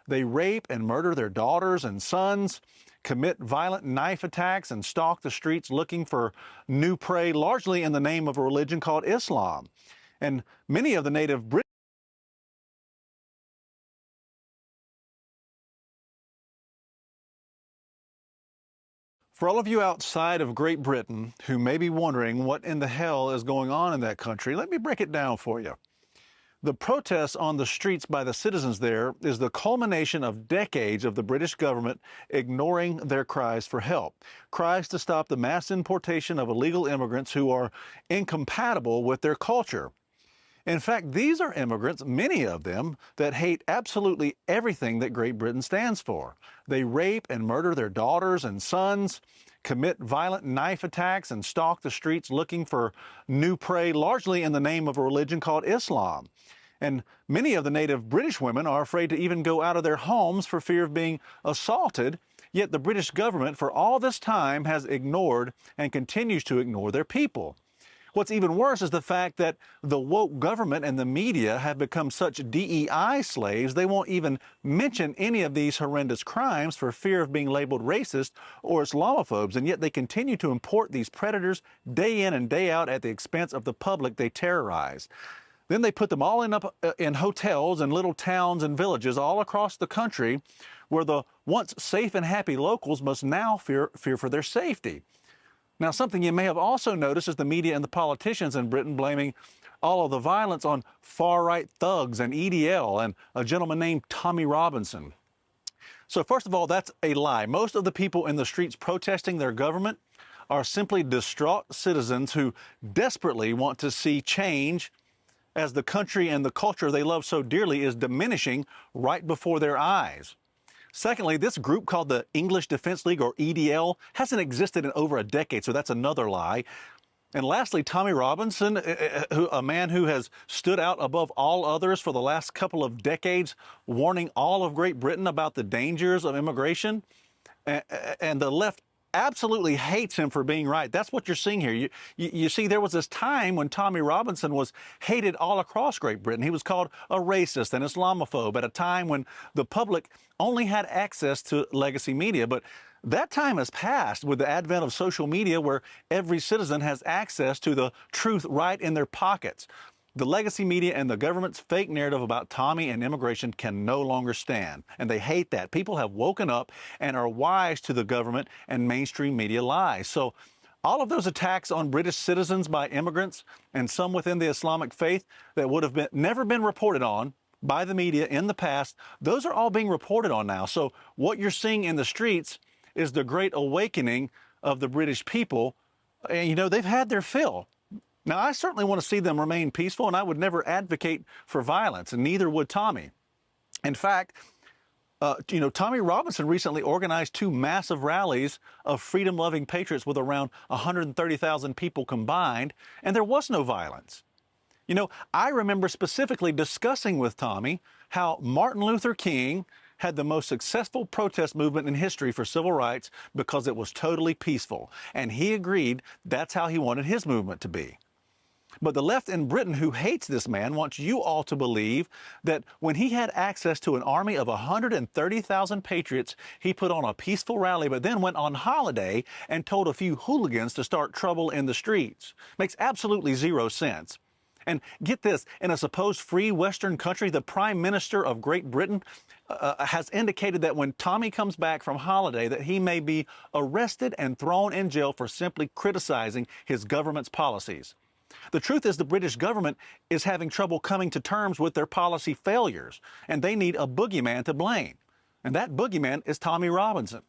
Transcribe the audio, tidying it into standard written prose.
They rape and murder their daughters and sons, commit violent knife attacks, and stalk the streets looking for new prey, largely in the name of a religion called Islam. And many of the native British For all of you outside of Great Britain who may be wondering what in the hell is going on in that country, let me break it down for you. The protests on the streets by the citizens there is the culmination of decades of the British government ignoring their cries for help, cries to stop the mass importation of illegal immigrants who are incompatible with their culture. In fact, these are immigrants, many of them, that hate absolutely everything that Great Britain stands for. They rape and murder their daughters and sons, commit violent knife attacks, and stalk the streets looking for new prey, largely in the name of a religion called Islam. And many of the native British women are afraid to even go out of their homes for fear of being assaulted, yet the British government for all this time has ignored and continues to ignore their people. What's even worse is the fact that the woke government and the media have become such DEI slaves, they won't even mention any of these horrendous crimes for fear of being labeled racist or Islamophobes, and yet they continue to import these predators day in and day out at the expense of the public they terrorize. Then they put them all in hotels and little towns and villages all across the country where the once safe and happy locals must now fear for their safety. Now, something you may have also noticed is the media and the politicians in Britain blaming all of the violence on far-right thugs and EDL and a gentleman named Tommy Robinson. So first of all, that's a lie. Most of the people in the streets protesting their government are simply distraught citizens who desperately want to see change as the country and the culture they love so dearly is diminishing right before their eyes. Secondly, this group called the English Defense League, or EDL, hasn't existed in over a decade, so that's another lie. And lastly, Tommy Robinson, a man who has stood out above all others for the last couple of decades, warning all of Great Britain about the dangers of immigration, and the left absolutely hates him for being right. That's what you're seeing here. You see, there was this time when Tommy Robinson was hated all across Great Britain. He was called a racist and Islamophobe at a time when the public only had access to legacy media. But that time has passed with the advent of social media, where every citizen has access to the truth right in their pockets. The legacy media and the government's fake narrative about Tommy and immigration can no longer stand, and they hate that. People have woken up and are wise to the government and mainstream media lies. So all of those attacks on British citizens by immigrants and some within the Islamic faith that would have never been reported on by the media in the past, those are all being reported on now. So what you're seeing in the streets is the great awakening of the British people. And, you know, they've had their fill. Now, I certainly want to see them remain peaceful, and I would never advocate for violence, and neither would Tommy. In fact, Tommy Robinson recently organized 2 massive rallies of freedom-loving patriots with around 130,000 people combined, and there was no violence. You know, I remember specifically discussing with Tommy how Martin Luther King had the most successful protest movement in history for civil rights because it was totally peaceful, and he agreed that's how he wanted his movement to be. But the left in Britain, who hates this man, wants you all to believe that when he had access to an army of 130,000 patriots, he put on a peaceful rally, but then went on holiday and told a few hooligans to start trouble in the streets. Makes absolutely zero sense. And get this, in a supposed free Western country, the Prime Minister of Great Britain has indicated that when Tommy comes back from holiday, that he may be arrested and thrown in jail for simply criticizing his government's policies. The truth is the British government is having trouble coming to terms with their policy failures, and they need a boogeyman to blame. And that boogeyman is Tommy Robinson.